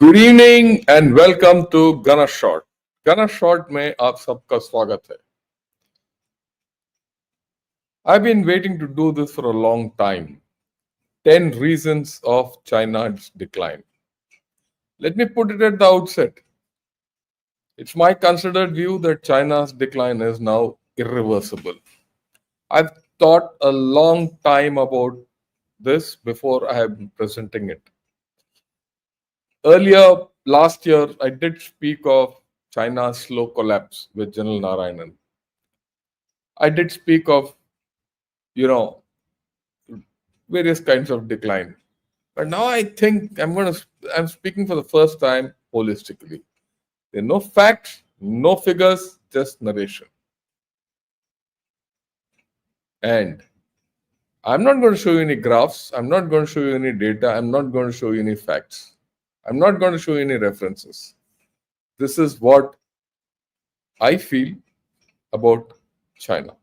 Good evening and welcome to गना shot. गना shot में आप सबका स्वागत है। I've been waiting to do this for a long time. 10 reasons of China's decline. Let me put it at the outset. It's my considered view that China's decline is now irreversible. I've thought a long time about this before I am presenting it. Earlier last year, I did speak of China's slow collapse with General Narayanan. I did speak of, you know, various kinds of decline. But now I think I'm speaking for the first time holistically. There are no facts, no figures, just narration. And I'm not going to show you any graphs, I'm not going to show you any data, I'm not going to show you any facts. I'm not going to show you any references. This is what I feel about China.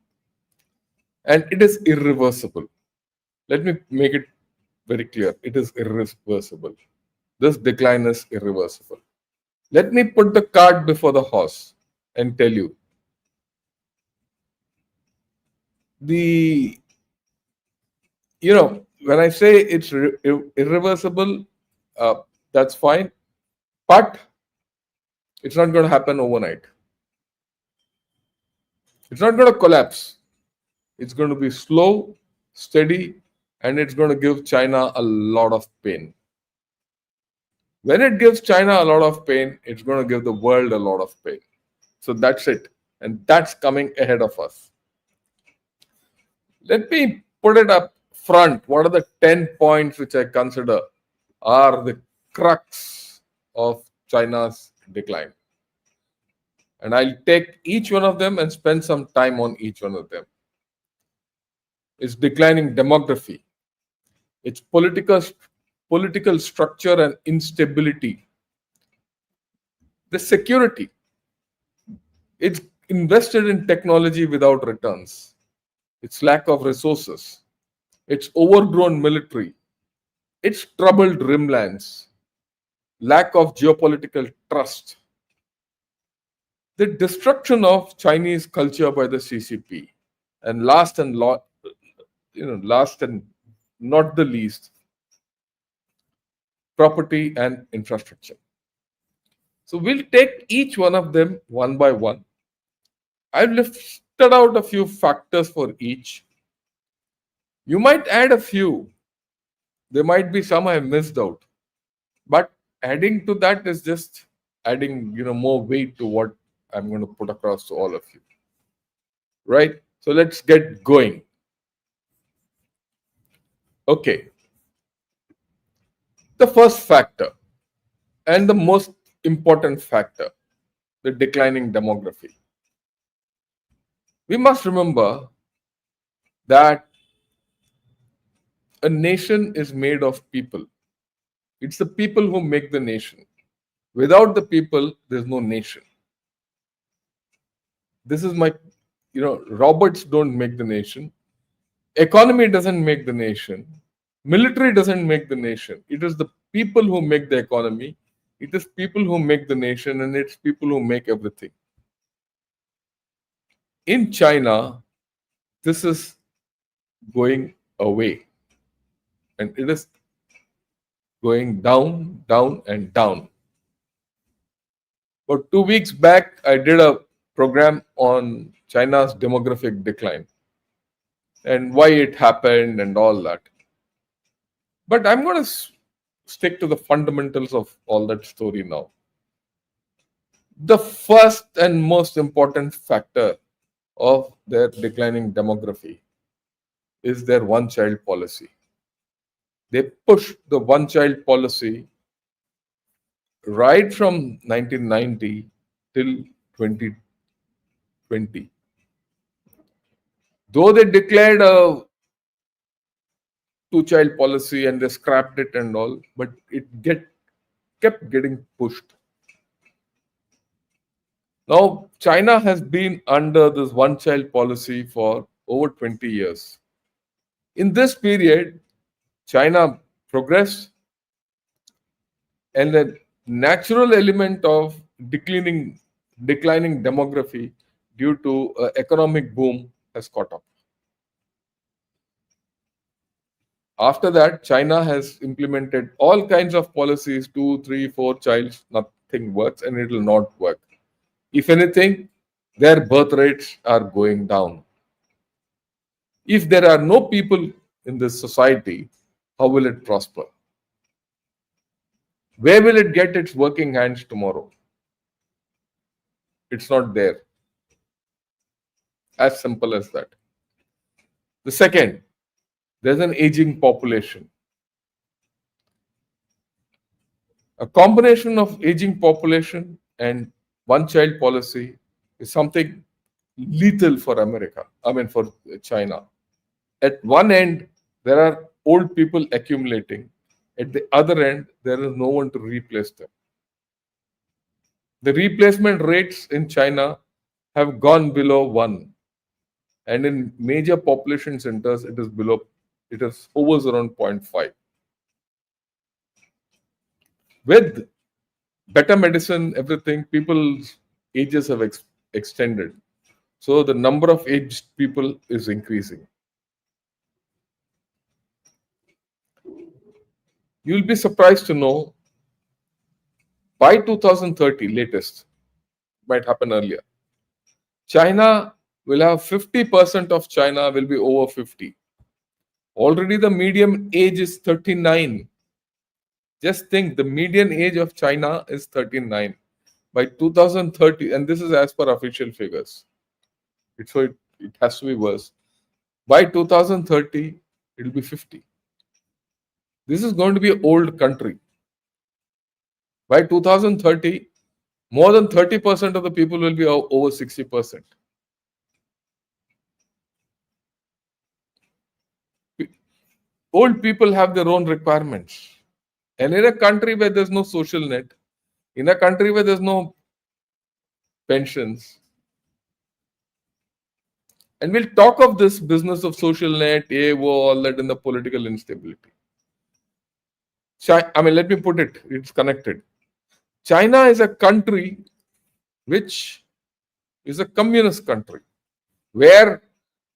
And it is irreversible. Let me make it very clear. It is irreversible. This decline is irreversible. Let me put the cart before the horse and tell you. When I say it's irreversible, that's fine. But it's not going to happen overnight. It's not going to collapse. It's going to be slow, steady, and it's going to give China a lot of pain. When it gives China a lot of pain, it's going to give the world a lot of pain. So that's it. And that's coming ahead of us. Let me put it up front. What are the 10 points which I consider are the crux of China's decline? And I'll take each one of them and spend some time on each one of them. It's declining demography. It's political structure and instability. The security. It's invested in technology without returns. Its lack of resources. Its overgrown military. Its troubled rimlands. Lack of geopolitical trust. The destruction of Chinese culture by the CCP. And last and not the least, property and infrastructure. So we'll take each one of them one by one. I've listed out a few factors for each. You might add a few. There might be some I missed out. But adding to that is just adding, more weight to what I'm going to put across to all of you. Right? So let's get going. Okay. The first factor and the most important factor, the declining demography. We must remember that a nation is made of people. It's the people who make the nation. Without the people, there's no nation. This is my, robots don't make the nation. Economy doesn't make the nation. Military doesn't make the nation. It is the people who make the economy. It is people who make the nation, and it's people who make everything. In China, this is going away. And it is going down, down, and down. About 2 weeks back, I did a program on China's demographic decline and why it happened and all that. But I'm going to stick to the fundamentals of all that story now. The first and most important factor of their declining demography is their one-child policy. They pushed the one-child policy right from 1990 till 2020. Though they declared a two-child policy and they scrapped it and all, but it kept getting pushed. Now, China has been under this one-child policy for over 20 years. In this period, China progressed and then natural element of declining demography due to economic boom has caught up. After that, China has implemented all kinds of policies, two, three, four childs, nothing works and it will not work. If anything, their birth rates are going down. If there are no people in this society, how will it prosper? Where will it get its working hands tomorrow? It's not there. As simple as that. The second, there's an aging population. A combination of aging population and one child policy is something lethal for America, for China. At one end, there are old people accumulating. At the other end, there is no one to replace them. The replacement rates in China have gone below 1. And in major population centers, it is hovers around 0.5. With better medicine, everything, people's ages have extended. So the number of aged people is increasing. You'll be surprised to know by 2030, latest, might happen earlier, China will have 50% of China will be over 50. Already the median age is 39. Just think, the median age of China is 39. By 2030, and this is as per official figures, it has to be worse. By 2030, it will be 50. This is going to be an old country. By 2030, more than 30% of the people will be over 60%. Old people have their own requirements. And in a country where there's no social net, in a country where there's no pensions, and we'll talk of this business of social net, all that in the political instability. Let me put it, it's connected. China is a country which is a communist country where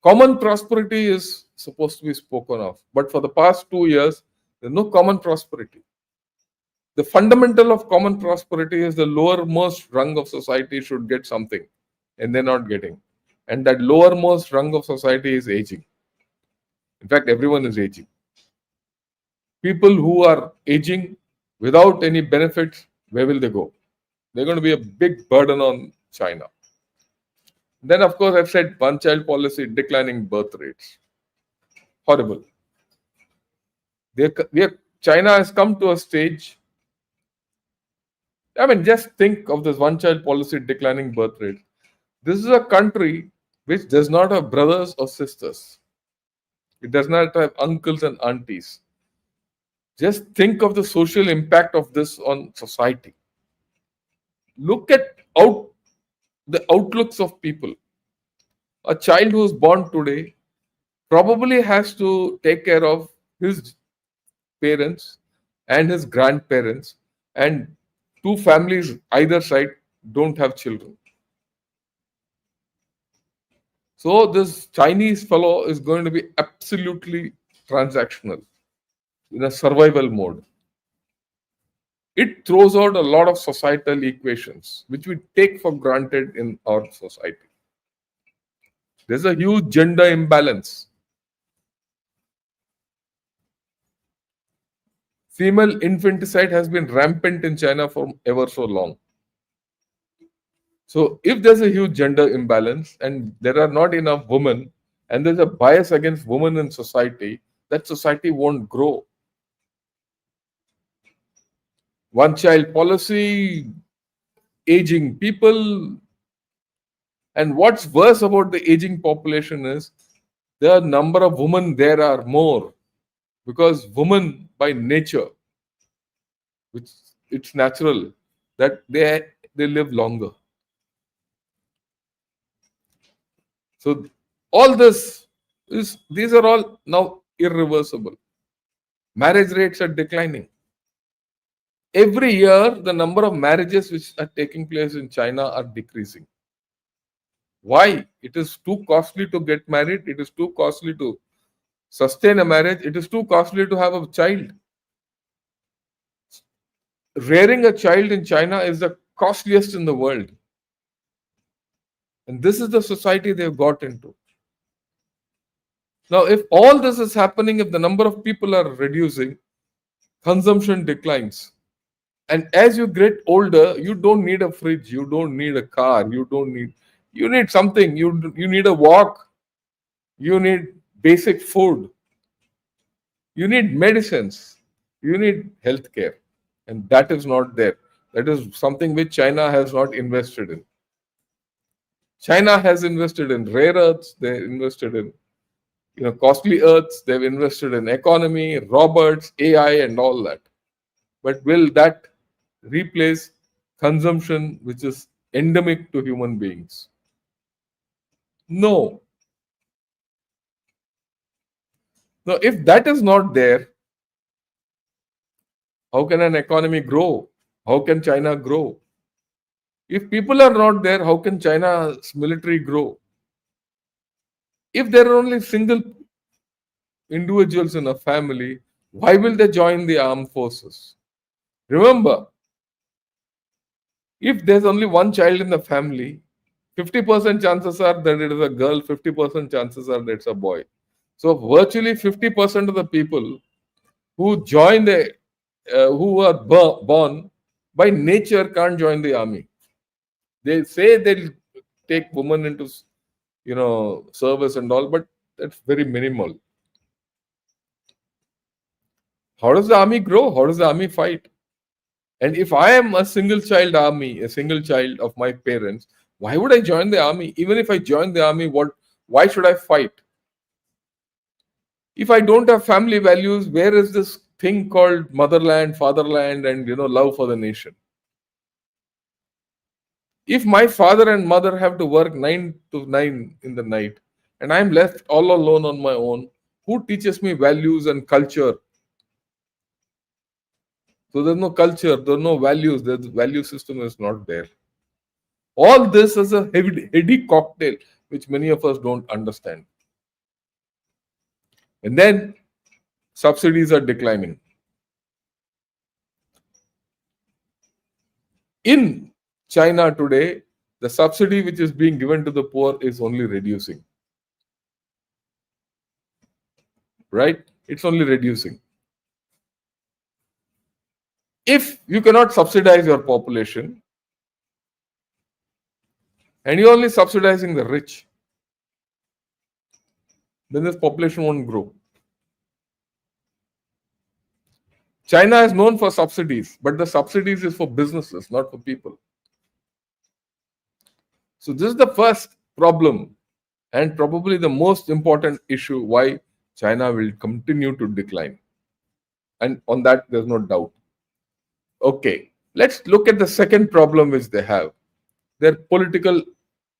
common prosperity is supposed to be spoken of. But for the past 2 years, there's no common prosperity. The fundamental of common prosperity is the lowermost rung of society should get something, and they're not getting. And that lowermost rung of society is aging. In fact, everyone is aging. People who are aging without any benefits, where will they go? They're going to be a big burden on China. Then, of course, I've said one child policy, declining birth rates. Horrible. China has come to a stage. Just think of this one child policy, declining birth rate. This is a country which does not have brothers or sisters. It does not have uncles and aunties. Just think of the social impact of this on society. Look at the outlooks of people. A child who is born today probably has to take care of his parents and his grandparents, and two families either side don't have children. So this Chinese fellow is going to be absolutely transactional, in a survival mode. It throws out a lot of societal equations which we take for granted in our society. There's a huge gender imbalance. Female infanticide has been rampant in China for ever so long. So if there's a huge gender imbalance and there are not enough women, and there's a bias against women in society, that society won't grow. One child policy, aging people, and what's worse about the aging population is the number of women there are more, because women by nature, which it's natural that they live longer. So all these are all now irreversible. Marriage rates are declining. Every year, the number of marriages which are taking place in China are decreasing. Why? It is too costly to get married. It is too costly to sustain a marriage. It is too costly to have a child. Rearing a child in China is the costliest in the world. And this is the society they've got into. Now, if all this is happening, if the number of people are reducing, consumption declines. And as you get older, you don't need a fridge, you don't need a car, you need something, you need a walk, you need basic food, you need medicines, you need healthcare. And that is not there. That is something which China has not invested in. China has invested in rare earths, they invested in costly earths, they've invested in economy, robots, AI, and all that. But will that replace consumption, which is endemic to human beings? No. Now, if that is not there, how can an economy grow? How can China grow? If people are not there, how can China's military grow? If there are only single individuals in a family, why will they join the armed forces? Remember, if there's only one child in the family, 50% chances are that it is a girl, 50% chances are that it's a boy. So virtually 50% of the people who join who are born by nature can't join the army. They say they'll take women into service and all, but that's very minimal. How does the army grow? How does the army fight? And if I am a single child army, a single child of my parents, why would I join the army? Even if I join the army, why should I fight? If I don't have family values, where is this thing called motherland, fatherland, and love for the nation? If my father and mother have to work 9 to 9 in the night, and I'm left all alone on my own, who teaches me values and culture? So there's no culture, there's no values, the value system is not there. All this is a heady cocktail which many of us don't understand. And then subsidies are declining. In China today, the subsidy which is being given to the poor is only reducing. Right? It's only reducing. If you cannot subsidize your population and you're only subsidizing the rich, then this population won't grow. China is known for subsidies, but the subsidies is for businesses, not for people. So this is the first problem and probably the most important issue why China will continue to decline. And on that, there's no doubt. Okay, let's look at the second problem which they have. Their political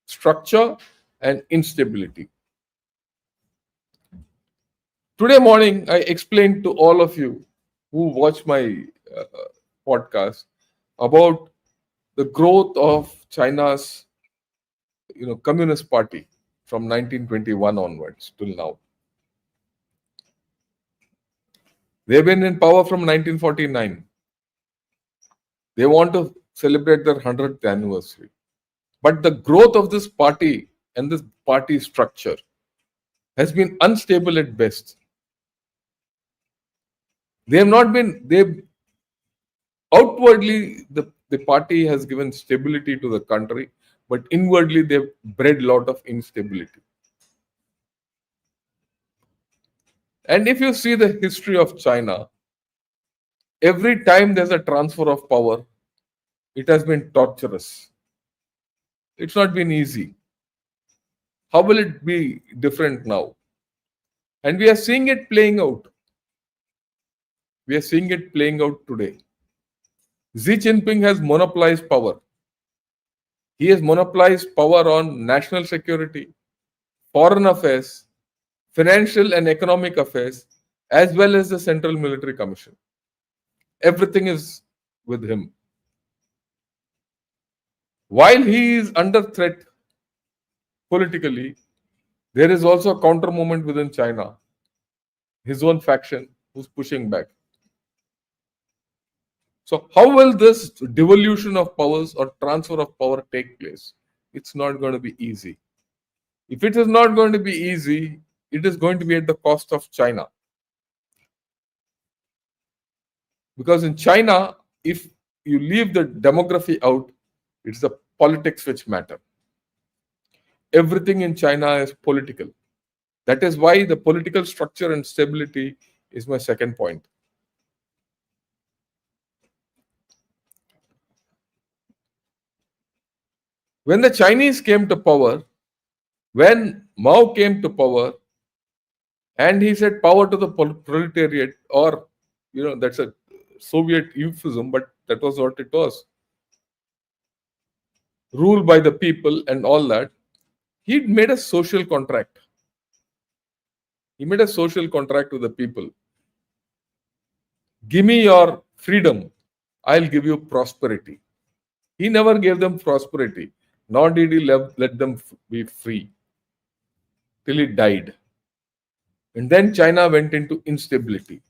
structure and instability. Today morning, I explained to all of you who watch my podcast about the growth of China's Communist Party from 1921 onwards till now. They've been in power from 1949. They want to celebrate their 100th anniversary. But the growth of this party and this party structure has been unstable at best. Outwardly, the party has given stability to the country, but inwardly they've bred a lot of instability. And if you see the history of China, every time there's a transfer of power, it has been torturous. It's not been easy. How will it be different now? And we are seeing it playing out. We are seeing it playing out today. Xi Jinping has monopolized power. He has monopolized power on national security, foreign affairs, financial and economic affairs, as well as the Central Military Commission. Everything is with him. While he is under threat politically, there is also a counter movement within China, his own faction, who's pushing back. So, how will this devolution of powers or transfer of power take place? It's not going to be easy. If it is not going to be easy, it is going to be at the cost of China. Because in China, if you leave the demography out, it's the politics which matter. Everything in China is political. That is why the political structure and stability is my second point. When the Chinese came to power, when Mao came to power, and he said power to the proletariat, or that's a Soviet euphemism, but that was what it was. Rule by the people and all that. He made a social contract. He made a social contract with the people. Give me your freedom, I'll give you prosperity. He never gave them prosperity, nor did he let them be free till he died. And then China went into instability.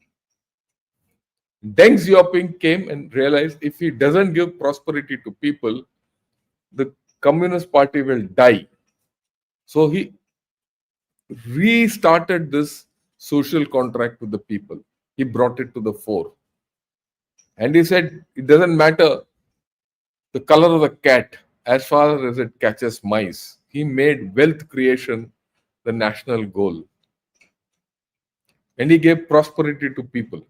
Deng Xiaoping came and realized if he doesn't give prosperity to people, the Communist Party will die. So he restarted this social contract with the people. He brought it to the fore. And he said, it doesn't matter the color of the cat as far as it catches mice. He made wealth creation the national goal. And he gave prosperity to people.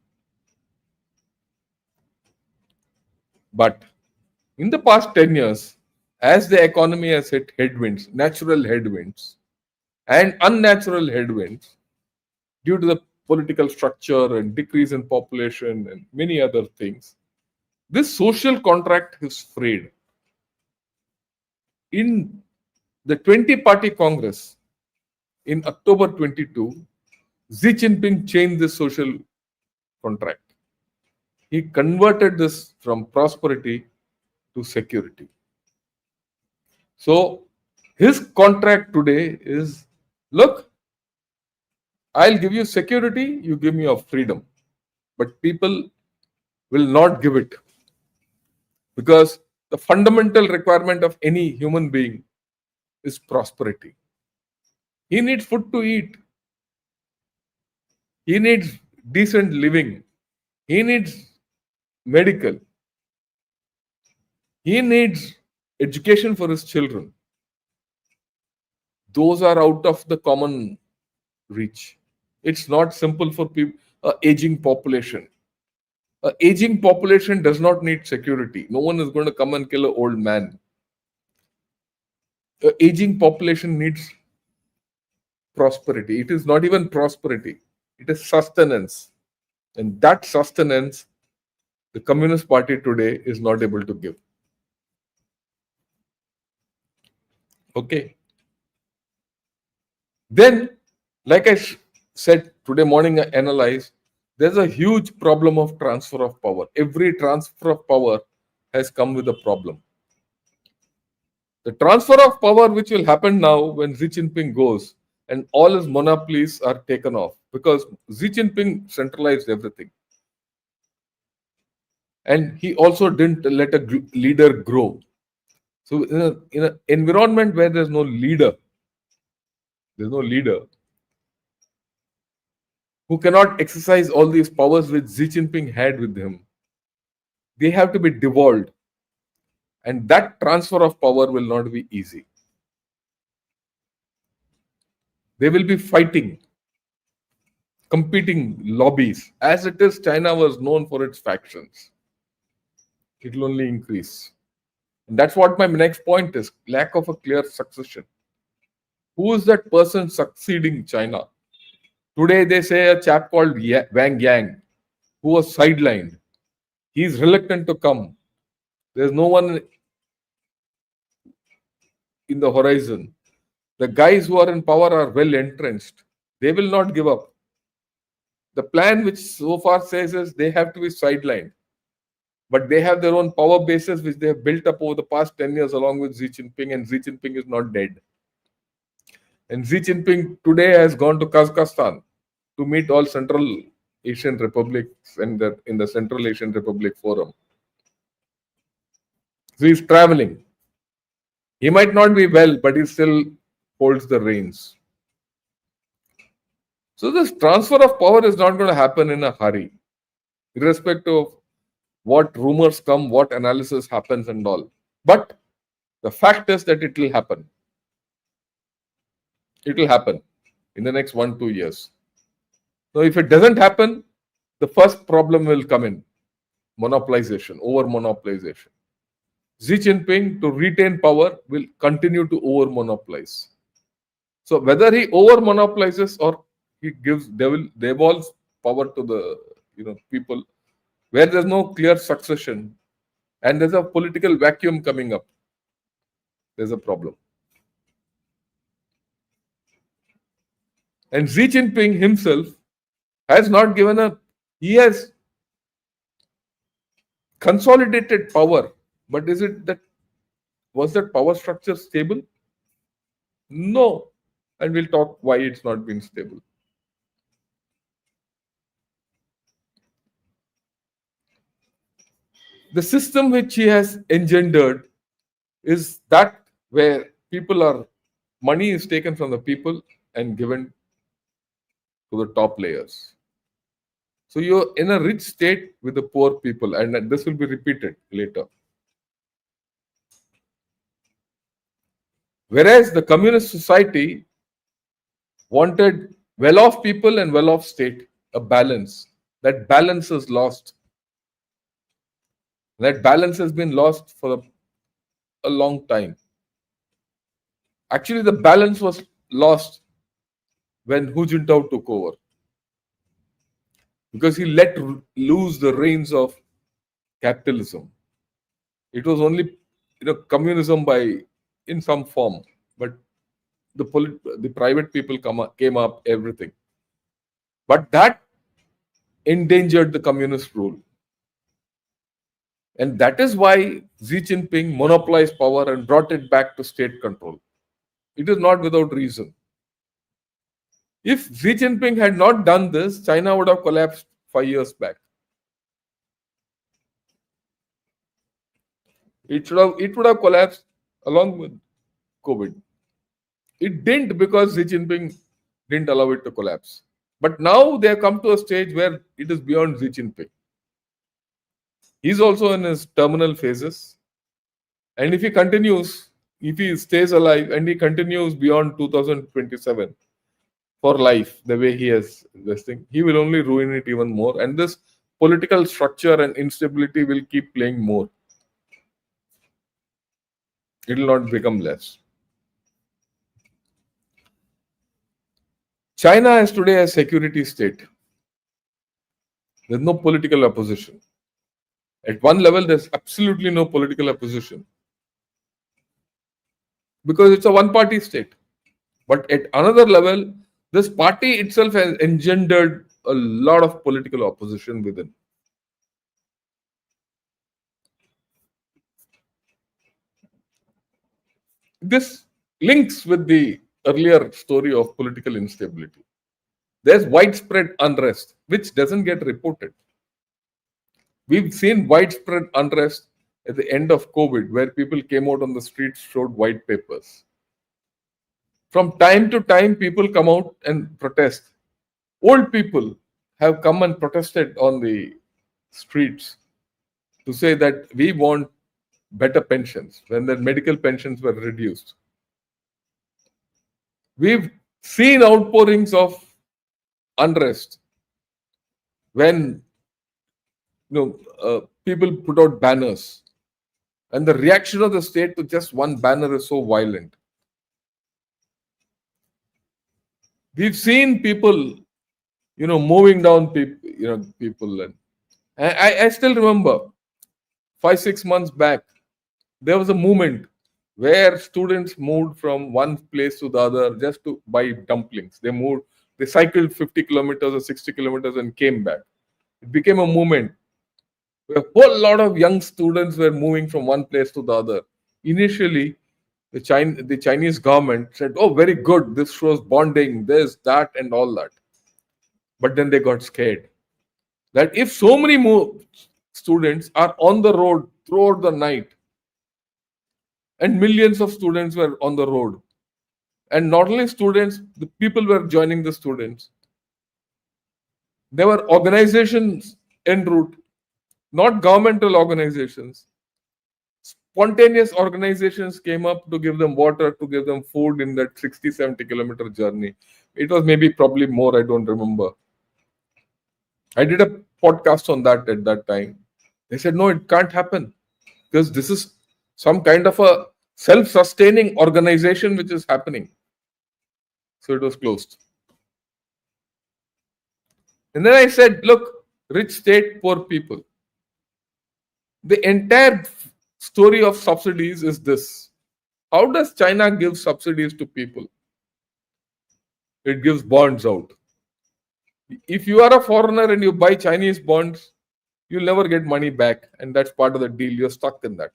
But in the past 10 years, as the economy has hit headwinds, natural headwinds, and unnatural headwinds, due to the political structure and decrease in population and many other things, this social contract is frayed. In the 20-party Congress in October 22, Xi Jinping changed the social contract. He converted this from prosperity to security. So his contract today is, look, I'll give you security, you give me your freedom. But people will not give it. Because the fundamental requirement of any human being is prosperity. He needs food to eat. He needs decent living. He needs medical. He needs education for his children. Those are out of the common reach. It's not simple for people. Aging population. An aging population does not need security. No one is going to come and kill an old man. An aging population needs prosperity. It is not even prosperity. It is sustenance. And that sustenance, the Communist Party today is not able to give. Okay. Then, like I said today morning, I analyzed, there's a huge problem of transfer of power. Every transfer of power has come with a problem. The transfer of power which will happen now when Xi Jinping goes and all his monopolies are taken off, because Xi Jinping centralized everything. And he also didn't let a leader grow. So in an environment where there's no leader who cannot exercise all these powers which Xi Jinping had with him, they have to be devolved. And that transfer of power will not be easy. They will be fighting, competing lobbies. As it is, China was known for its factions. It will only increase. And that's what my next point is, lack of a clear succession. Who is that person succeeding China? Today they say a chap called Wang Yang, who was sidelined. He's reluctant to come. There's no one in the horizon. The guys who are in power are well entrenched. They will not give up. The plan which so far says is they have to be sidelined. But they have their own power bases which they have built up over the past 10 years along with Xi Jinping, and Xi Jinping is not dead. And Xi Jinping today has gone to Kazakhstan to meet all Central Asian republics and in the Central Asian Republic Forum. So he's traveling. He might not be well, but he still holds the reins. So this transfer of power is not going to happen in a hurry, irrespective of what rumors come, what analysis happens and all. But the fact is that it will happen. It will happen in the next 1-2 years. So if it doesn't happen, the first problem will come in: monopolization, over monopolization. Xi Jinping, to retain power, will continue to over monopolize. So whether he over monopolizes or he devolves power to the people, where there's no clear succession and there's a political vacuum coming up, there's a problem. And Xi Jinping himself has not given up. He has consolidated power, but was that power structure stable? No. And we'll talk why it's not been stable. The system which he has engendered is that where money is taken from the people and given to the top layers. So you're in a rich state with the poor people, and this will be repeated later. Whereas the communist society wanted well-off people and well-off state, a balance. That balance is lost. That balance has been lost for a long time. Actually, the balance was lost when Hu Jintao took over, because he let loose the reins of capitalism. It was only communism in some form, but the private people came up, everything. But that endangered the communist rule. And that is why Xi Jinping monopolized power and brought it back to state control. It is not without reason. If Xi Jinping had not done this, China would have collapsed 5 years back. It would have collapsed along with COVID. It didn't, because Xi Jinping didn't allow it to collapse. But now they have come to a stage where it is beyond Xi Jinping. He's also in his terminal phases. And if he stays alive and he continues beyond 2027 for life, the way he has this thing, he will only ruin it even more. And this political structure and instability will keep playing more. It will not become less. China is today a security state. There's no political opposition. At one level, there's absolutely no political opposition, because it's a one-party state. But at another level, this party itself has engendered a lot of political opposition within. This links with the earlier story of political instability. There's widespread unrest, which doesn't get reported. We've seen widespread unrest at the end of COVID, where people came out on the streets, showed white papers. From time to time, people come out and protest. Old people have come and protested on the streets to say that we want better pensions when their medical pensions were reduced. We've seen outpourings of unrest when people put out banners, and the reaction of the state to just one banner is so violent. We've seen people, moving down people, and I still remember 5-6 months back, there was a movement where students moved from one place to the other just to buy dumplings. They cycled 50 kilometers or 60 kilometers and came back. It became a movement. A whole lot of young students were moving from one place to the other. Initially, the Chinese government said, "Oh, very good. This shows bonding, this, that, and all that." But then they got scared that if so many more students are on the road throughout the night, and millions of students were on the road, and not only students, the people were joining the students. There were organizations en route, not governmental organizations. Spontaneous organizations came up to give them water, to give them food in that 60, 70-kilometer journey. It was maybe probably more, I don't remember. I did a podcast on that at that time. They said, no, it can't happen because this is some kind of a self-sustaining organization which is happening. So it was closed. And then I said, look, rich state, poor people. The entire story of subsidies is this. How does China give subsidies to people? It gives bonds out. If you are a foreigner and you buy Chinese bonds, you'll never get money back. And that's part of the deal. You're stuck in that.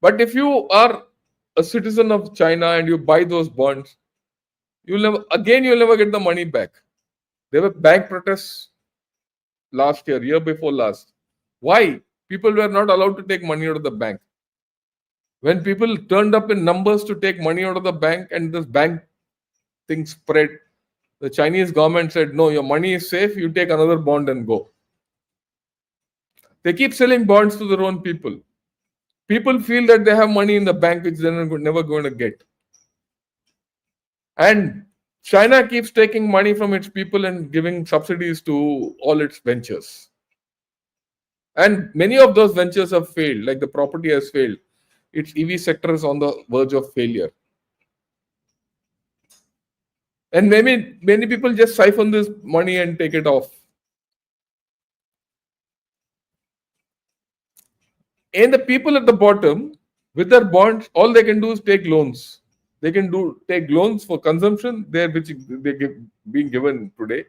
But if you are a citizen of China and you buy those bonds, you'll never get the money back. There were bank protests last year before last. Why? People were not allowed to take money out of the bank. When people turned up in numbers to take money out of the bank and this bank thing spread, the Chinese government said, no, your money is safe, you take another bond and go. They keep selling bonds to their own people. People feel that they have money in the bank which they're never going to get. And China keeps taking money from its people and giving subsidies to all its ventures. And many of those ventures have failed, like the property has failed. Its EV sector is on the verge of failure. And many people just siphon this money and take it off. And the people at the bottom, with their bonds, all they can do is take loans. They can take loans for consumption, which they're being given today.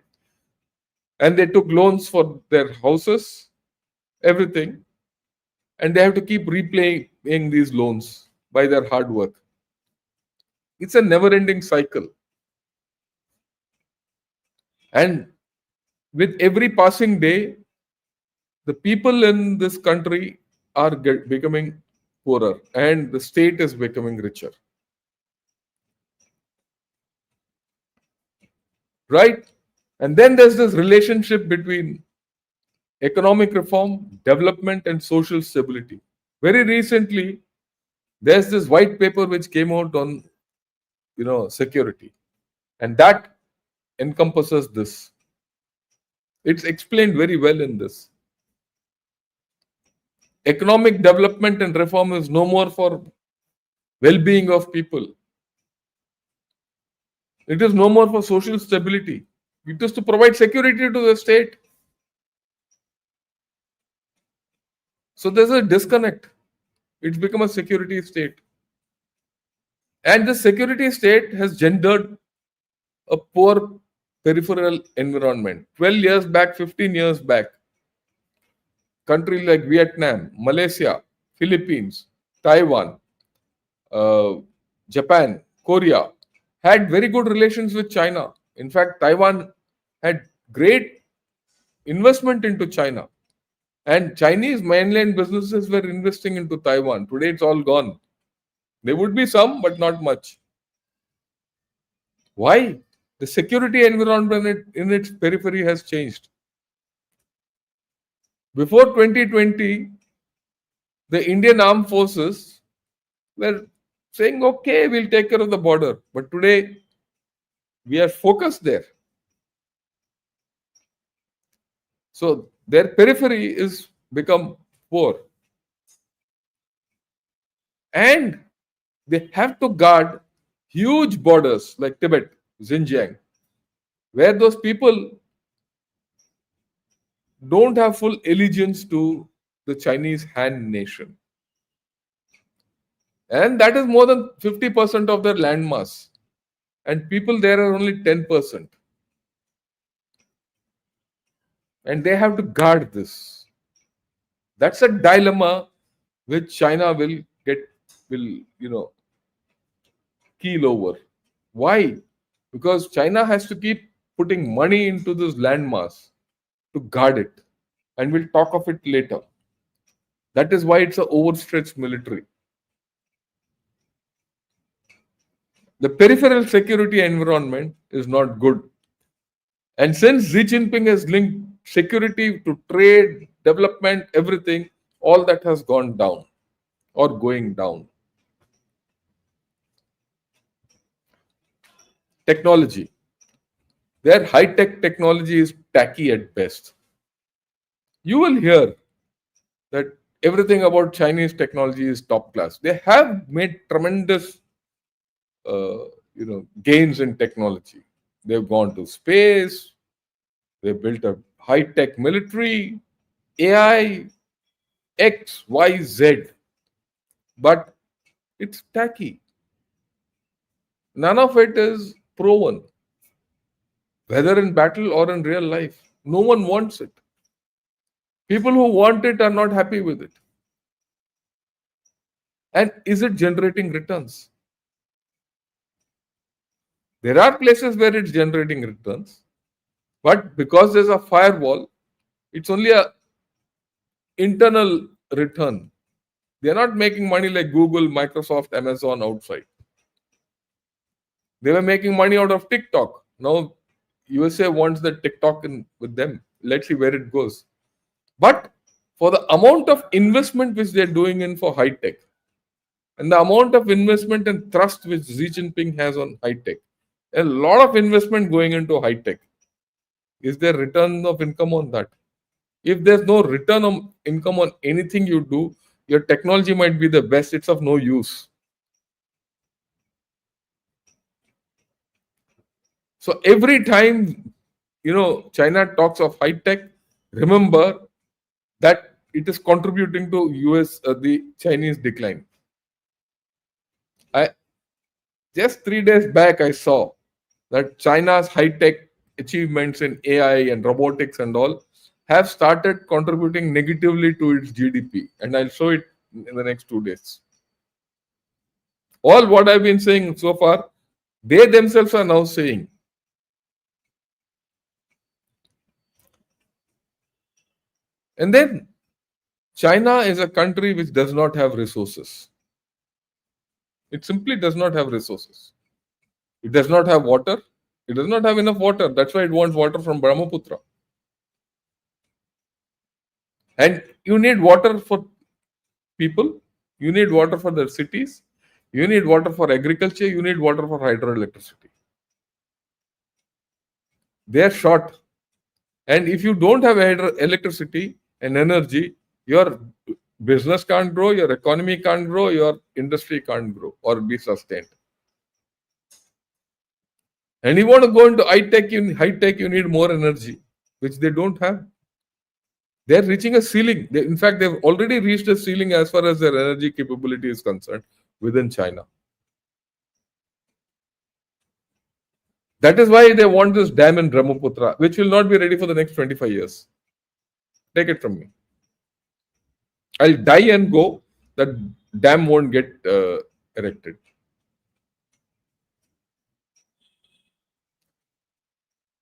And they took loans for their houses, everything. And they have to keep repaying these loans by their hard work. It's a never-ending cycle. And with every passing day, the people in this country are becoming poorer and the state is becoming richer. Right? And then there's this relationship between economic reform, development, and social stability. Very recently, there's this white paper which came out on security. And that encompasses this. It's explained very well in this. Economic development and reform is no more for well-being of people. It is no more for social stability. It is to provide security to the state. So there's a disconnect. It's become a security state. And the security state has gendered a poor peripheral environment. 12 years back, 15 years back, countries like Vietnam, Malaysia, Philippines, Taiwan, Japan, Korea had very good relations with China. In fact, Taiwan had great investment into China. And Chinese mainland businesses were investing into Taiwan. Today it's all gone. There would be some, but not much. Why? The security environment in its periphery has changed. Before 2020, the Indian armed forces were saying, okay, we'll take care of the border. But today, we are focused there. So their periphery is become poor. And they have to guard huge borders like Tibet, Xinjiang, where those people don't have full allegiance to the Chinese Han nation. And that is more than 50% of their landmass. And people there are only 10%. And they have to guard this. That's a dilemma which China will keel over. Why? Because China has to keep putting money into this landmass to guard it. And we'll talk of it later. That is why it's an overstretched military. The peripheral security environment is not good. And since Xi Jinping has linked security to trade, development, everything, all that has gone down or going down. Technology. Their high-tech technology is tacky at best. You will hear that everything about Chinese technology is top class. They have made tremendous, gains in technology. They've gone to space. They built a high-tech military, AI, X, Y, Z. But it's tacky. None of it is proven, whether in battle or in real life. No one wants it. People who want it are not happy with it. And is it generating returns? There are places where it's generating returns, but because there's a firewall, it's only a internal return. They're not making money like Google, Microsoft, Amazon outside. They were making money out of TikTok. Now USA wants the TikTok in with them. Let's see where it goes. But for the amount of investment which they're doing in for high tech, and the amount of investment and thrust which Xi Jinping has on high tech, a lot of investment going into high tech. Is there return of income on that? If there's no return of income on anything you do, your technology might be the best, it's of no use. So every time China talks of high tech, remember that it is contributing to the Chinese decline. I just 3 days back I saw that China's high tech achievements in AI and robotics and all have started contributing negatively to its GDP, and I'll show it in the next 2 days. All what I've been saying so far, they themselves are now saying. And then China is a country which does not have resources. It simply does not have resources. It does not have water. It does not have enough water. That's why it wants water from Brahmaputra. And you need water for people. You need water for the cities. You need water for agriculture. You need water for hydroelectricity. They are short. And if you don't have electricity and energy, your business can't grow, your economy can't grow, your industry can't grow or be sustained. And you want to go into high tech, you need more energy, which they don't have. They're reaching a ceiling. In fact, they've already reached a ceiling as far as their energy capability is concerned within China. That is why they want this dam in Brahmaputra, which will not be ready for the next 25 years. Take it from me. I'll die and go. That dam won't get erected.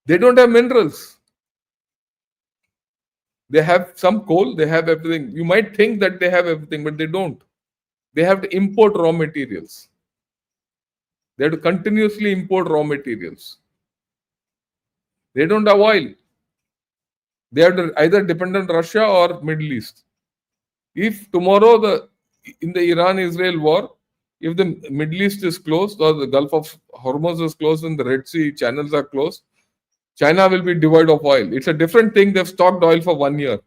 They don't have minerals. They have some coal, they have everything. You might think that they have everything, but they don't. They have to import raw materials. They have to continuously import raw materials. They don't have oil. They have to either depend on Russia or Middle East. If tomorrow in the Iran-Israel war, if the Middle East is closed or the Gulf of Hormuz is closed and the Red Sea channels are closed, China will be devoid of oil. It's a different thing. They've stocked oil for 1 year.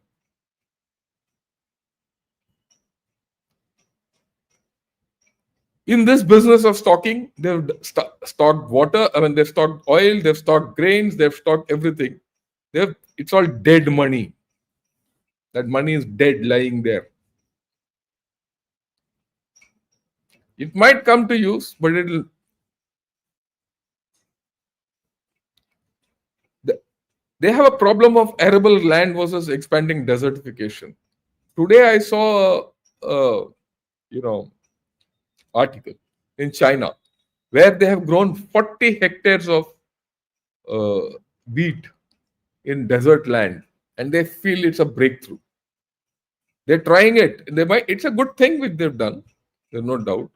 In this business of stocking, they've stocked water. They've stocked oil, they've stocked grains, they've stocked everything. It's all dead money. That money is dead, lying there. It might come to use, but they have a problem of arable land versus expanding desertification. Today I saw a you know article in China where they have grown 40 hectares of uh, wheat in desert land, and they feel it's a breakthrough. They're trying it. They might. It's a good thing which they've done. There's no doubt.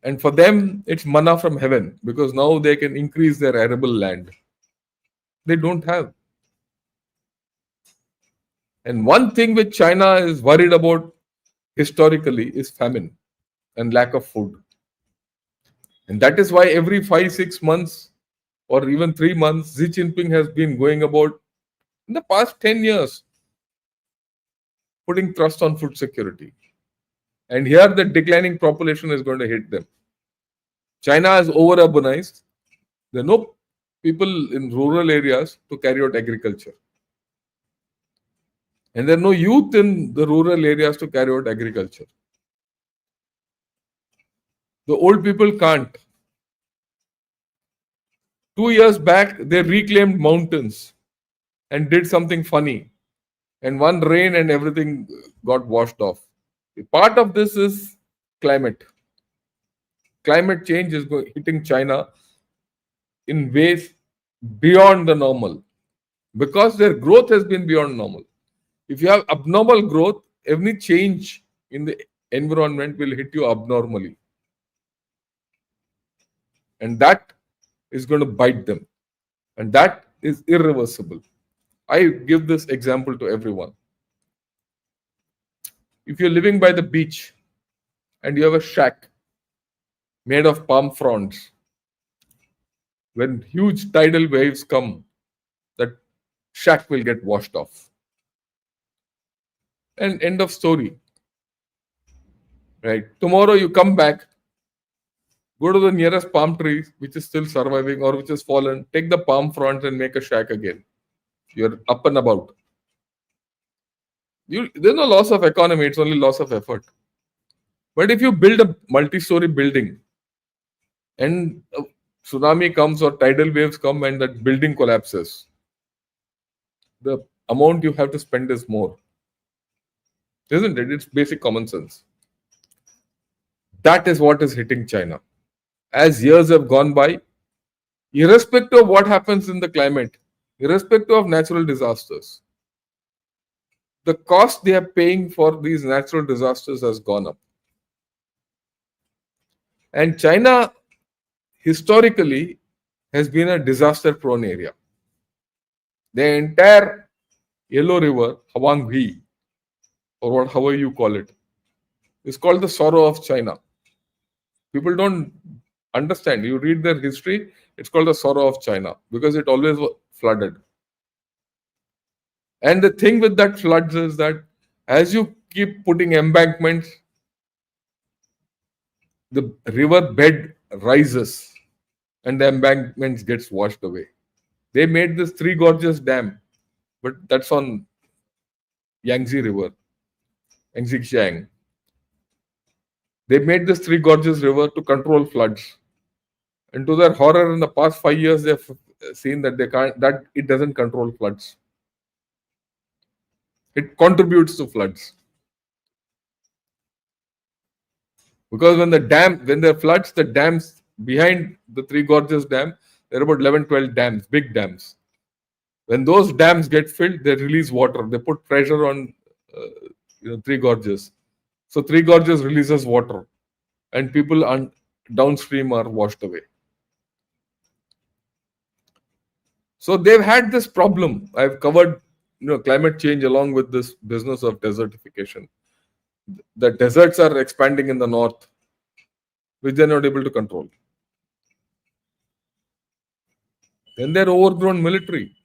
And for them, it's manna from heaven because now they can increase their arable land. They don't have. And one thing which China is worried about historically is famine and lack of food. And that is why every 5, 6 months or even 3 months, Xi Jinping has been going about in the past 10 years putting trust on food security. And here the declining population is going to hit them. China is over urbanized. There are no people in rural areas to carry out agriculture. And there are no youth in the rural areas to carry out agriculture. The old people can't. 2 years back, they reclaimed mountains and did something funny. And one rain and everything got washed off. Part of this is climate. Climate change is hitting China in ways beyond the normal because their growth has been beyond normal. If you have abnormal growth, any change in the environment will hit you abnormally. And that is going to bite them. And that is irreversible. I give this example to everyone. If you're living by the beach and you have a shack made of palm fronds, when huge tidal waves come, that shack will get washed off. And end of story. Right? Tomorrow you come back, go to the nearest palm tree which is still surviving or which has fallen, take the palm fronds and make a shack again. You're up and about. There's no loss of economy, it's only loss of effort. But if you build a multi-story building and a tsunami comes or tidal waves come and that building collapses, the amount you have to spend is more. Isn't it? It's basic common sense. That is what is hitting China. As years have gone by, irrespective of what happens in the climate, irrespective of natural disasters, the cost they are paying for these natural disasters has gone up. And China historically has been a disaster prone area. The entire Yellow River, Huanghe, or however you call it, is called the sorrow of China. People don't understand. You read their history, it's called the sorrow of China because it always was flooded. And the thing with that floods is that as you keep putting embankments, the river bed rises and the embankments gets washed away. They made this Three Gorges Dam, but that's on Yangtze River, Yangtze. They made this Three Gorges River to control floods. And to their horror, in the past 5 years, they've seen that that it doesn't control floods. It contributes to floods. Because when there floods, the dams behind the Three Gorges Dam, there are about 11, 12 dams, big dams. When those dams get filled, they release water. They put pressure on Three Gorges. So Three Gorges releases water, and people downstream are washed away. So they've had this problem. I've covered climate change along with this business of desertification. The deserts are expanding in the north, which they're not able to control. Then they're overgrown military.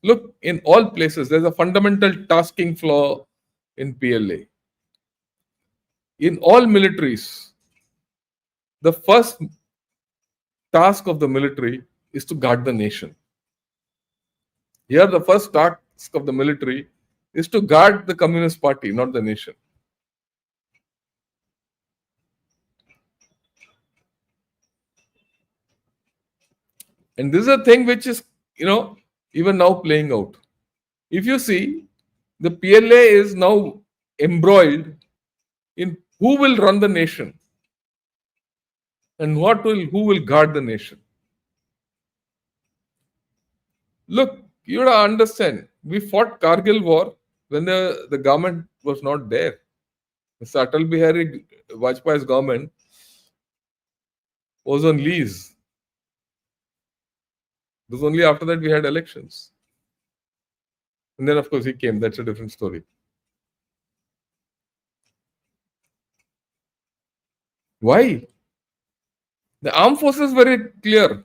Look, in all places, there's a fundamental tasking flaw in PLA. In all militaries, the first task of the military is to guard the nation. Here, the first task of the military is to guard the Communist Party, not the nation. And this is a thing which is, even now playing out. If you see, the PLA is now embroiled in who will run the nation and who will guard the nation. Look, you gotta understand, we fought Kargil war when the government was not there. Mr. Atal Bihari Vajpayee's government was on lease. It was only after that we had elections. And then, of course, he came. That's a different story. Why? The armed forces were very clear.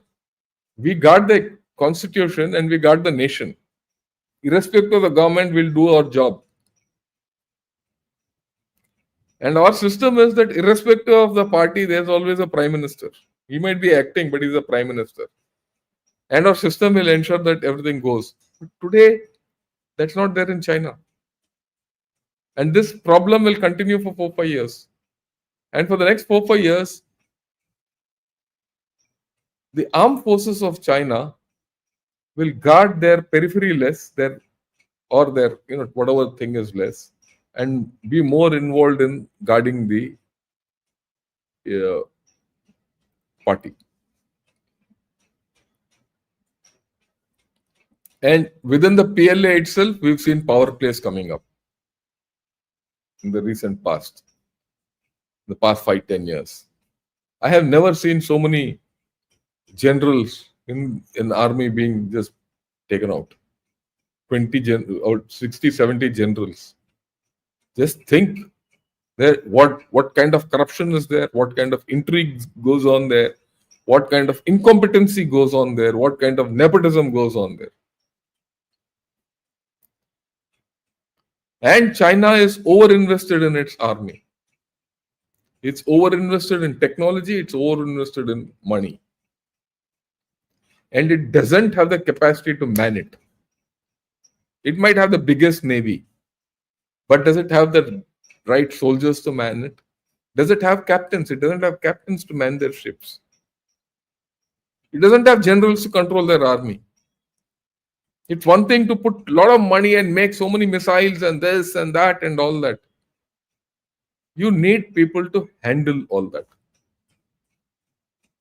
We guard the constitution and we guard the nation. Irrespective of the government, we'll do our job. And our system is that irrespective of the party, there's always a prime minister. He might be acting, but he's a prime minister. And our system will ensure that everything goes. But today, that's not there in China. And this problem will continue for 4-5 years. And for the next 4-5 years, the armed forces of China will guard their periphery less, their whatever thing is less, and be more involved in guarding the party. And within the PLA itself, we've seen power plays coming up in the recent past, the past 5-10 years. I have never seen so many generals in army being just taken out. 20 or 60, 70 generals. Just think that what kind of corruption is there, what kind of intrigue goes on there, what kind of incompetency goes on there, what kind of nepotism goes on there. And China is over-invested in its army. It's over-invested in technology, it's over-invested in money. And it doesn't have the capacity to man it. It might have the biggest navy, but does it have the right soldiers to man it? Does it have captains? It doesn't have captains to man their ships. It doesn't have generals to control their army. It's one thing to put a lot of money and make so many missiles and this and that and all that. You need people to handle all that.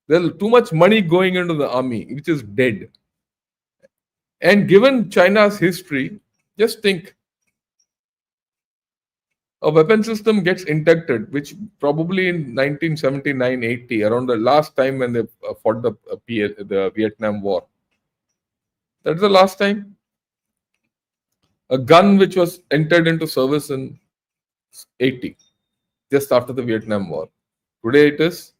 There's too much money going into the army, which is dead. And given China's history, just think, a weapon system gets inducted, which probably in 1979-80, around the last time when they fought the Vietnam War. That's the last time. A gun which was entered into service in 80, just after the Vietnam War. Today it is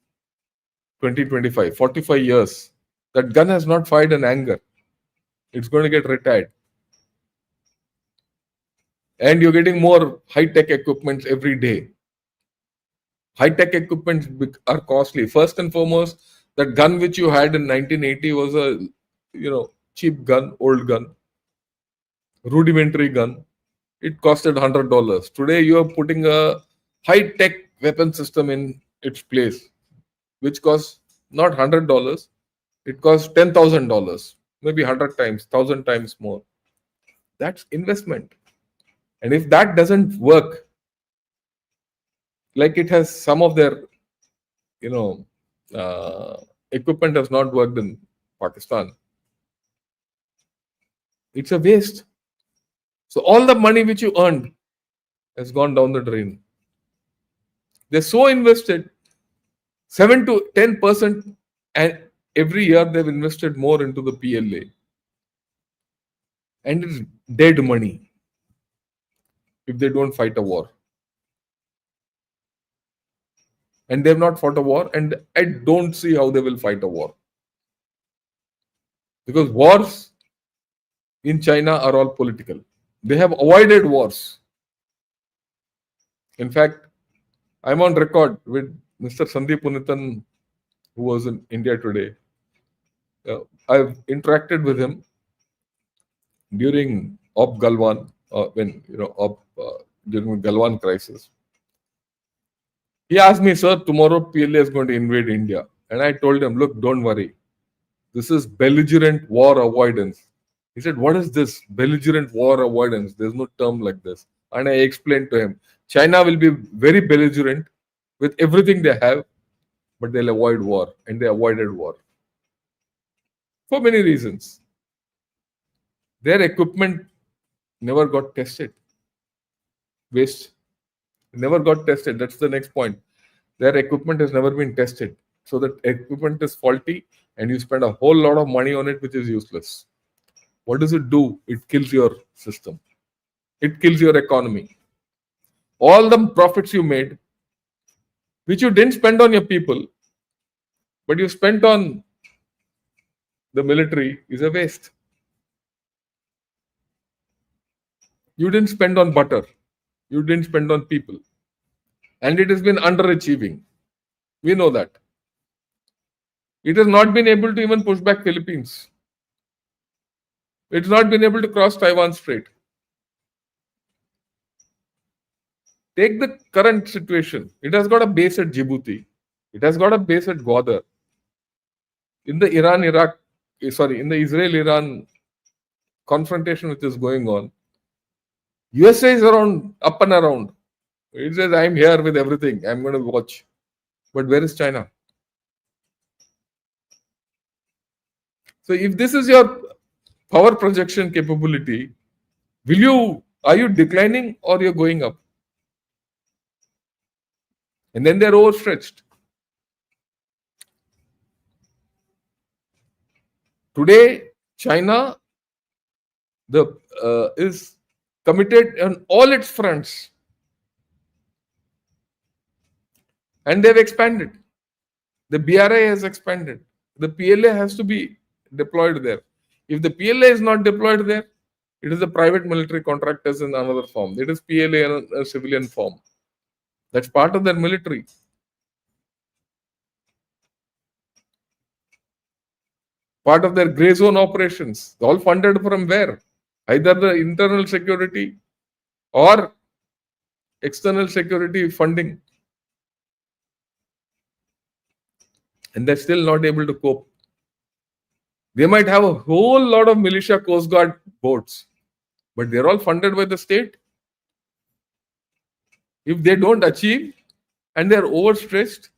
2025, 45 years. That gun has not fired in anger. It's going to get retired. And you're getting more high-tech equipment every day. High-tech equipment are costly. First and foremost, that gun which you had in 1980 was a cheap gun, old gun, rudimentary gun. It costed $100. Today you are putting a high-tech weapon system in its place, which costs not $100, it costs $10,000, maybe 100 times, 1,000 times more. That's investment. And if that doesn't work, like it has some of their, equipment has not worked in Pakistan, it's a waste. So all the money which you earned has gone down the drain. They're so invested, 7 to 10%, and every year they've invested more into the PLA. And it's dead money if they don't fight a war. And they've not fought a war, and I don't see how they will fight a war. Because wars in China are all political. They have avoided wars. In fact, I'm on record with Mr. Sandeep Punithan, who was in India today. I've interacted with him during Op Galwan, during the Galwan crisis. He asked me, sir, tomorrow PLA is going to invade India. And I told him, look, don't worry. This is belligerent war avoidance. He said, "What is this belligerent war avoidance? There's no term like this." And I explained to him, China will be very belligerent with everything they have, but they'll avoid war. And they avoided war for many reasons. Their equipment never got tested. Waste never got tested. That's the next point. Their equipment has never been tested. So that equipment is faulty and you spend a whole lot of money on it, which is useless. What does it do? It kills your system. It kills your economy. All the profits you made, which you didn't spend on your people, but you spent on the military, is a waste. You didn't spend on butter. You didn't spend on people. And it has been underachieving. We know that. It has not been able to even push back Philippines. It's not been able to cross Taiwan Strait. Take the current situation. It has got a base at Djibouti. It has got a base at Gwadar. In the in the Israel-Iran confrontation which is going on, USA is around, up and around. It says, I'm here with everything. I'm going to watch. But where is China? So if this is your power projection capability, are you declining or you're going up? And then they're overstretched. Today, China is committed on all its fronts. And they've expanded. The BRI has expanded. The PLA has to be deployed there. If the PLA is not deployed there, it is a private military contractors in another form. It is PLA in a civilian form. That's part of their military. Part of their grey zone operations. All funded from where? Either the internal security or external security funding. And they're still not able to cope. They might have a whole lot of militia coast guard boats, but they're all funded by the state. If they don't achieve and they're overstretched,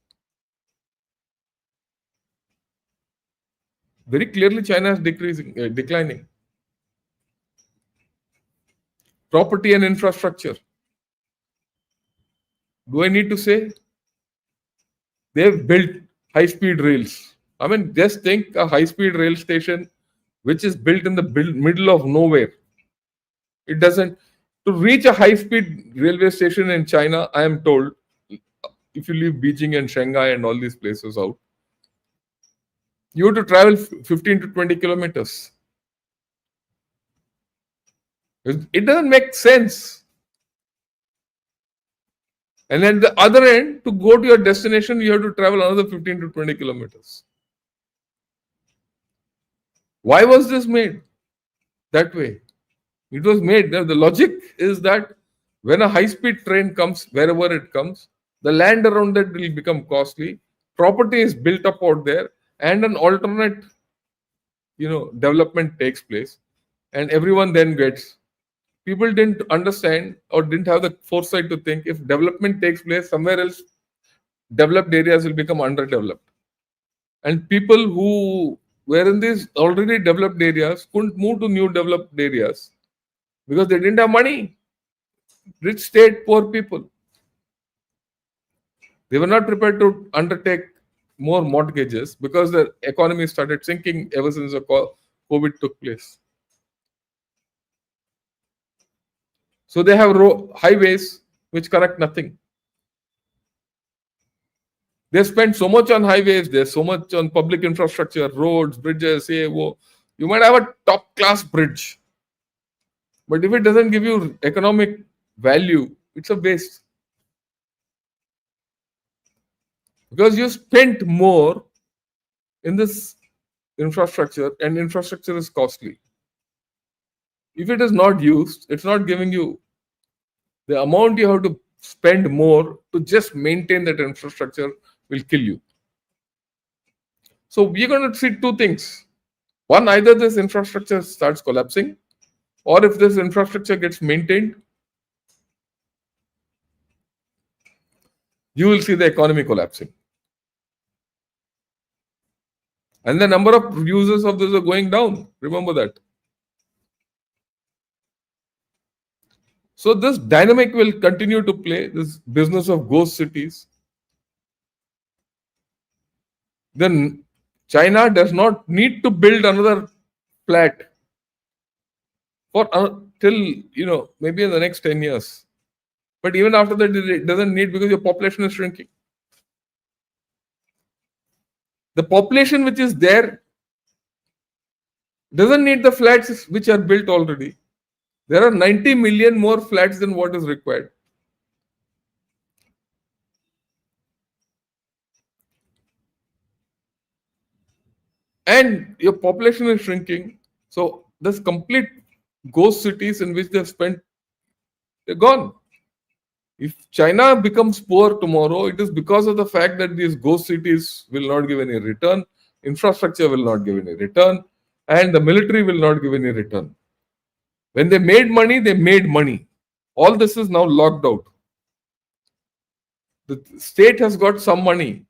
very clearly China is declining. Property and infrastructure. Do I need to say? They've built high-speed rails. I mean, just think a high-speed rail station which is built in the middle of nowhere. It doesn't. To reach a high-speed railway station in China, I am told, if you leave Beijing and Shanghai and all these places out, you have to travel 15 to 20 kilometers. It doesn't make sense. And at the other end, to go to your destination, you have to travel another 15 to 20 kilometers. Why was this made that way? It was made, the logic is that when a high-speed train comes, wherever it comes, the land around it will become costly, property is built up out there, and an alternate, development takes place, and everyone then gets. People didn't understand or didn't have the foresight to think if development takes place somewhere else, developed areas will become underdeveloped. And people who were in these already developed areas couldn't move to new developed areas because they didn't have money. Rich state, poor people. They were not prepared to undertake more mortgages because the economy started sinking ever since the COVID took place. So they have highways which connect nothing. They spend so much on highways, there's so much on public infrastructure, roads, bridges, You might have a top-class bridge. But if it doesn't give you economic value, it's a waste. Because you spent more in this infrastructure, and infrastructure is costly. If it is not used, it's not giving you the amount you have to spend more to just maintain that infrastructure will kill you. So we're going to see two things. One, either this infrastructure starts collapsing, or if this infrastructure gets maintained, you will see the economy collapsing. And the number of users of this are going down. Remember that. So this dynamic will continue to play, this business of ghost cities. Then China does not need to build another flat for till maybe in the next 10 years. But even after that, it doesn't need, because your population is shrinking. The population which is there doesn't need the flats which are built already. There are 90 million more flats than what is required. And your population is shrinking. So this complete ghost cities in which they've spent, they're gone. If China becomes poor tomorrow, it is because of the fact that these ghost cities will not give any return, infrastructure will not give any return, and the military will not give any return. When they made money, they made money. All this is now locked out. The state has got some money.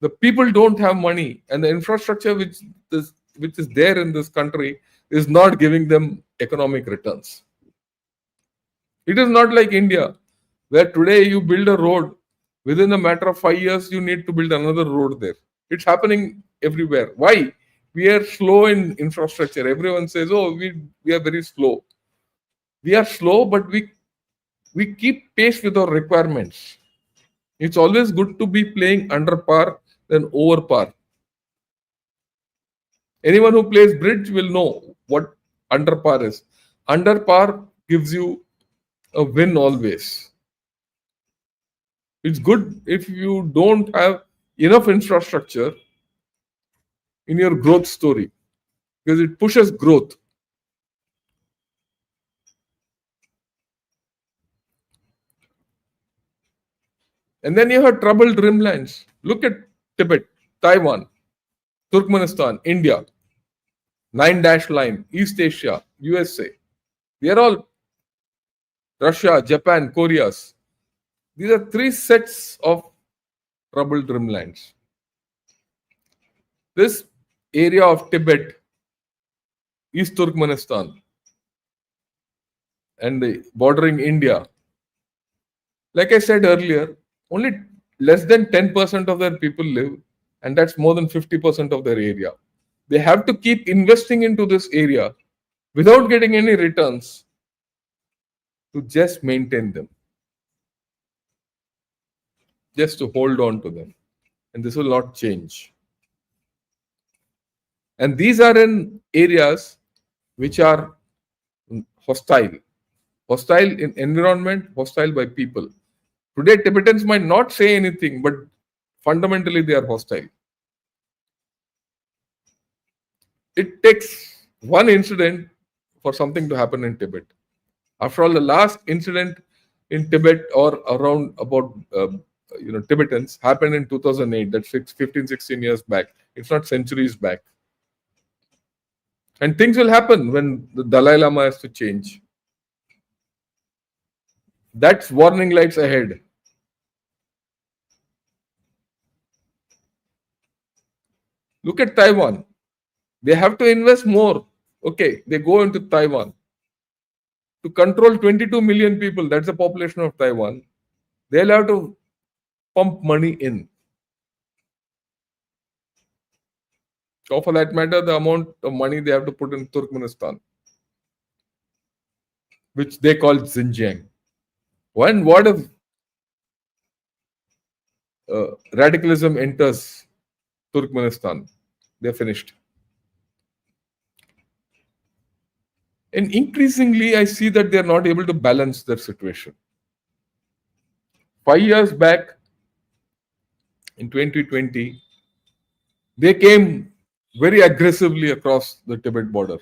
The people don't have money, and the infrastructure which is there in this country is not giving them economic returns. It is not like India, where today you build a road, within a matter of 5 years, you need to build another road there. It's happening everywhere. Why? We are slow in infrastructure. Everyone says, oh, we are very slow. We are slow, but we keep pace with our requirements. It's always good to be playing under par than over par. Anyone who plays bridge will know what under par is. Under par gives you a win always. It's good if you don't have enough infrastructure in your growth story, because it pushes growth. And then you have troubled rimlands. Look at Tibet, Taiwan, Turkmenistan, India, 9-line, East Asia, USA. They are all Russia, Japan, Koreas. These are 3 sets of troubled rimlands. This area of Tibet, East Turkmenistan, and the bordering India, like I said earlier, only less than 10% of their people live, and that's more than 50% of their area. They have to keep investing into this area without getting any returns to just maintain them, just to hold on to them. And this will not change. And these are in areas which are hostile. Hostile in environment, hostile by people. Today, Tibetans might not say anything, but fundamentally they are hostile. It takes one incident for something to happen in Tibet. After all, the last incident in Tibet or around about Tibetans happened in 2008. That's 15, 16 years back. It's not centuries back. And things will happen when the Dalai Lama has to change. That's warning lights ahead. Look at Taiwan. They have to invest more. Okay, they go into Taiwan. To control 22 million people, that's the population of Taiwan, they'll have to pump money in. Or for that matter, the amount of money they have to put in Turkmenistan, which they call Xinjiang. What if radicalism enters Turkmenistan? They're finished. And increasingly, I see that they're not able to balance their situation. 5 years back, in 2020, they came very aggressively across the Tibet border.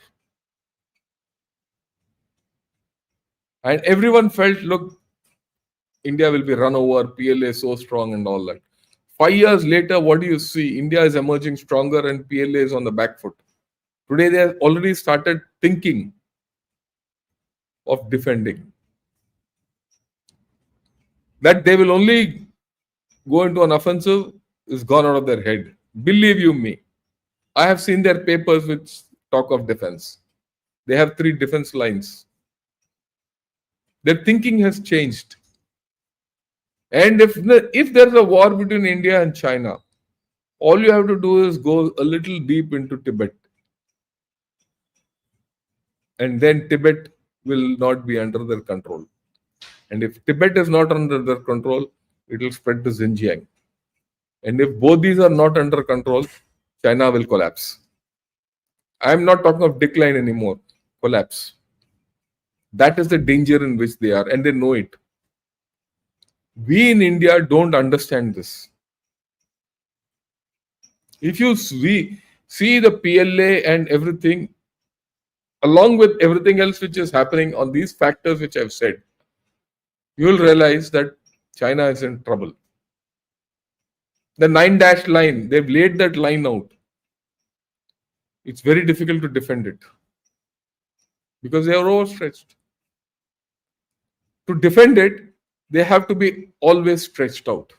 And everyone felt, look, India will be run over, PLA is so strong and all that. 5 years later, what do you see? India is emerging stronger and PLA is on the back foot. Today they have already started thinking of defending. That they will only go into an offensive is gone out of their head. Believe you me. I have seen their papers which talk of defense. They have 3 defense lines. Their thinking has changed. And if there's a war between India and China, all you have to do is go a little deep into Tibet. And then Tibet will not be under their control. And if Tibet is not under their control, it will spread to Xinjiang. And if both these are not under control, China will collapse. I am not talking of decline anymore, collapse. That is the danger in which they are, and they know it. We in India don't understand this. If you see the PLA and everything, along with everything else which is happening on these factors which I've said, you will realize that China is in trouble. The 9-dash line, they've laid that line out. It's very difficult to defend it because they are overstretched. To defend it, they have to be always stretched out,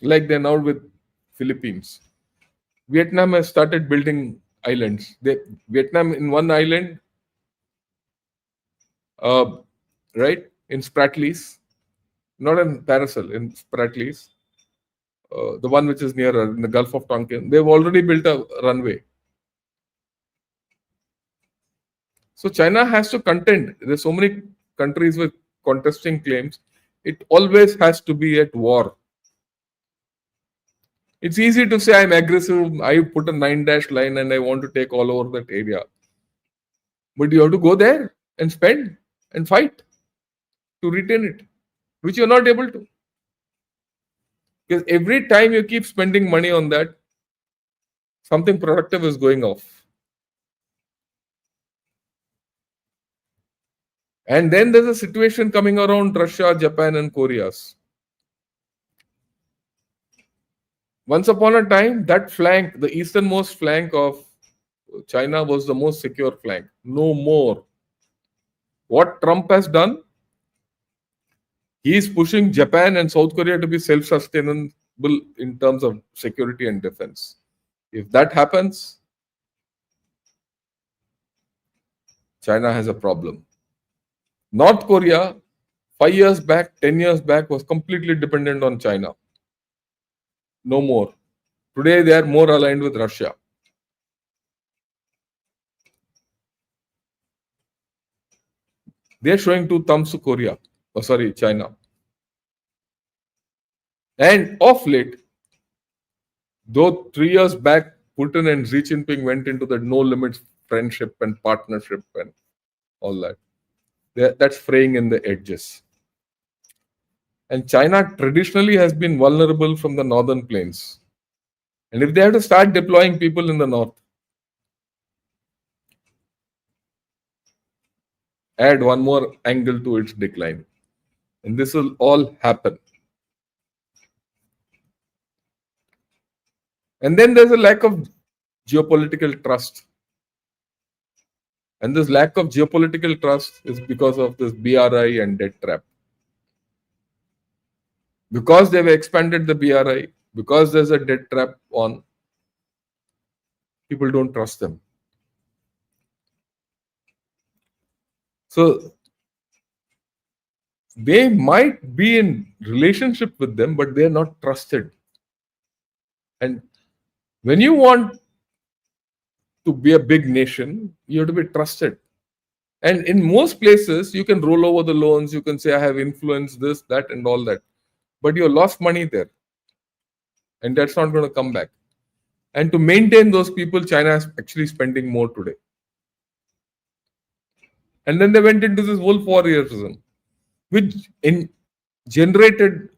like they're now with Philippines. Vietnam has started building islands. Vietnam in one island, right, in Spratlys, not in Paracel, in Spratlys, the one which is nearer in the Gulf of Tonkin, they've already built a runway. So China has to contend. There's so many countries with contesting claims. It always has to be at war. It's easy to say I'm aggressive. I put a 9-dash line and I want to take all over that area. But you have to go there and spend and fight to retain it, which you're not able to. Because every time you keep spending money on that, something productive is going off. And then there's a situation coming around Russia, Japan, and Koreas. Once upon a time, that flank, the easternmost flank of China, was the most secure flank. No more. What Trump has done, he is pushing Japan and South Korea to be self-sustainable in terms of security and defense. If that happens, China has a problem. North Korea, 5 years back, 10 years back, was completely dependent on China. No more. Today, they are more aligned with Russia. They are showing 2 thumbs to Korea. Oh, sorry, China. And of late, though 3 years back, Putin and Xi Jinping went into the no limits friendship and partnership and all that. That's fraying in the edges. And China traditionally has been vulnerable from the northern plains. And if they have to start deploying people in the north, add one more angle to its decline. And this will all happen. And then there's a lack of geopolitical trust. And this lack of geopolitical trust is because of this BRI and debt trap. Because they've expanded the BRI, because there's a debt trap on, people don't trust them. So they might be in relationship with them, but they're not trusted. And when you want to be a big nation, you have to be trusted. And in most places, you can roll over the loans, you can say, I have influenced this, that, and all that. But you lost money there. And that's not going to come back. And to maintain those people, China is actually spending more today. And then they went into this wolf warriorism, which generated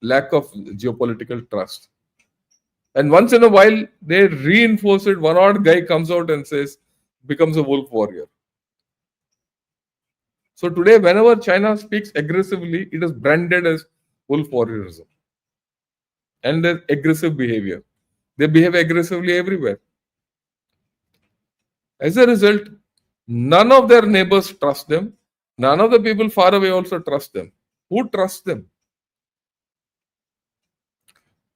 lack of geopolitical trust. And once in a while, they reinforce it. One odd guy comes out and says, becomes a wolf warrior. So today, whenever China speaks aggressively, it is branded as wolf warriorism. And there's aggressive behavior. They behave aggressively everywhere. As a result, none of their neighbors trust them. None of the people far away also trust them. Who trusts them?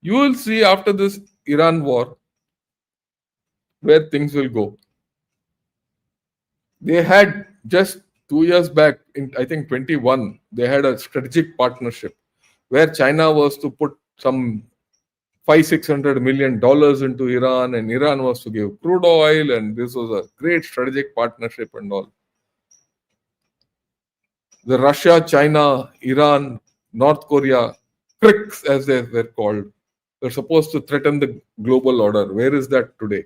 You will see after this Iran war where things will go. They had just 2 years back, in I think 21, they had a strategic partnership where China was to put some $500-600 million into Iran, and Iran was to give crude oil, and this was a great strategic partnership and all. The Russia, China, Iran, North Korea, BRICS as they were called, were supposed to threaten the global order. Where is that today?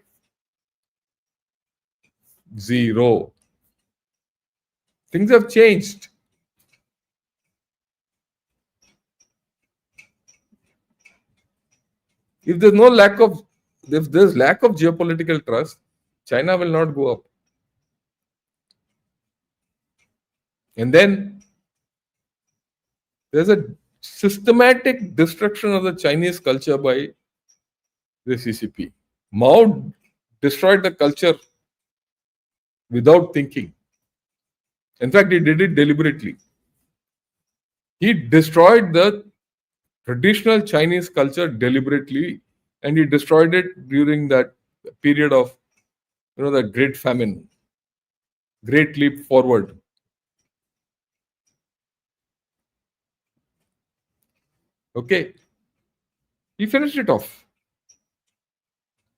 Zero. Things have changed. If there's no lack of, if there's lack of geopolitical trust, China will not go up. And then there's a systematic destruction of the Chinese culture by the CCP. Mao destroyed the culture without thinking. In fact, he did it deliberately. He destroyed the traditional Chinese culture deliberately, and he destroyed it during that period of, the Great Famine, Great Leap Forward. Okay, he finished it off,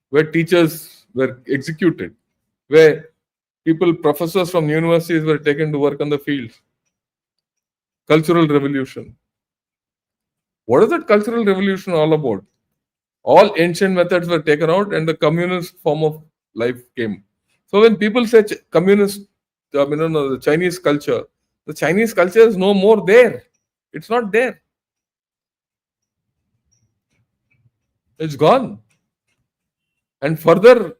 where teachers were executed, where professors from universities were taken to work on the fields. Cultural revolution. What is that cultural revolution all about? All ancient methods were taken out and the communist form of life came. So when people say communist, the Chinese culture is no more there. It's not there. It's gone. And further,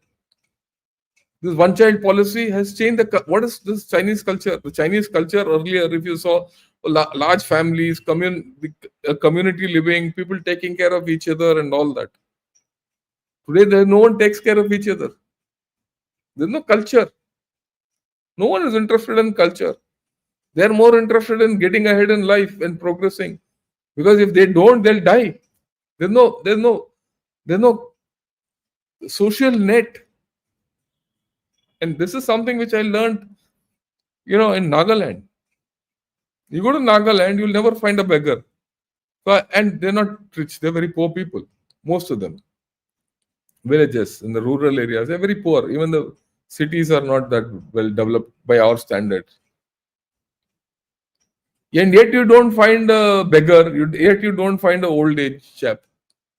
this one-child policy has changed what is this Chinese culture? The Chinese culture earlier, if you saw large families, community living, people taking care of each other and all that. Today, no one takes care of each other. There's no culture. No one is interested in culture. They're more interested in getting ahead in life and progressing. Because if they don't, they'll die. There's no social net. And this is something which I learned, in Nagaland. You go to Nagaland, you'll never find a beggar. And they're not rich, they're very poor people. Most of them. Villages in the rural areas, they're very poor. Even the cities are not that well developed by our standards. And yet you don't find a beggar, yet you don't find an old age chap.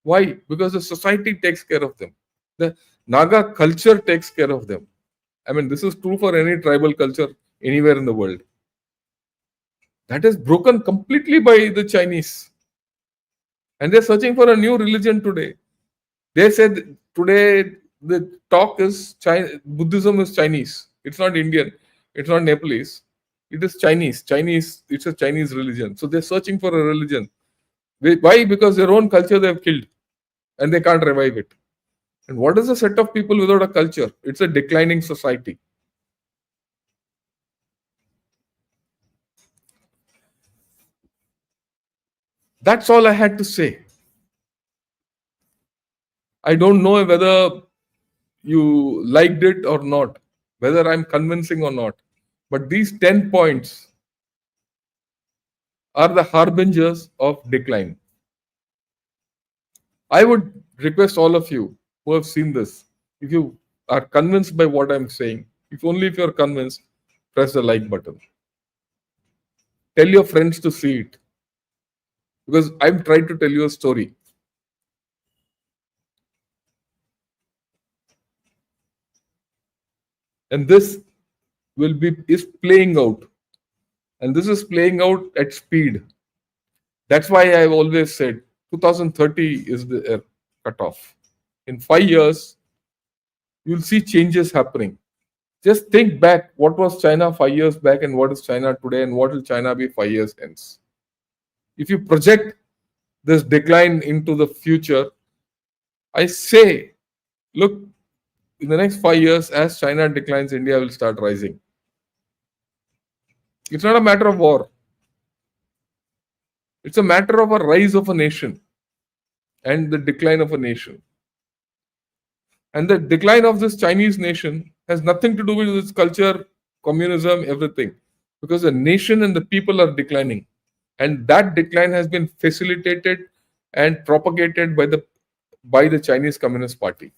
Why? Because the society takes care of them. The Naga culture takes care of them. I mean, this is true for any tribal culture anywhere in the world. That is broken completely by the Chinese. And they're searching for a new religion today. They said today the talk is Buddhism is Chinese. It's not Indian. It's not Nepalese. It is Chinese. It's a Chinese religion. So they're searching for a religion. Why? Because their own culture they have killed and they can't revive it. And what is a set of people without a culture? It's a declining society. That's all I had to say. I don't know whether you liked it or not, whether I'm convincing or not. But these 10 points are the harbingers of decline. I would request all of you who have seen this, if you are convinced by what I'm saying, if you're convinced, press the like button. Tell your friends to see it. Because I'm trying to tell you a story. And this is playing out. And this is playing out at speed. That's why I've always said 2030 is the cutoff. In 5 years, you'll see changes happening. Just think back, what was China 5 years back and what is China today and what will China be 5 years hence? If you project this decline into the future, I say, look, in the next 5 years, as China declines, India will start rising. It's not a matter of war. It's a matter of a rise of a nation and the decline of a nation. And the decline of this Chinese nation has nothing to do with its culture, communism, everything. Because the nation and the people are declining. And that decline has been facilitated and propagated by the Chinese Communist Party.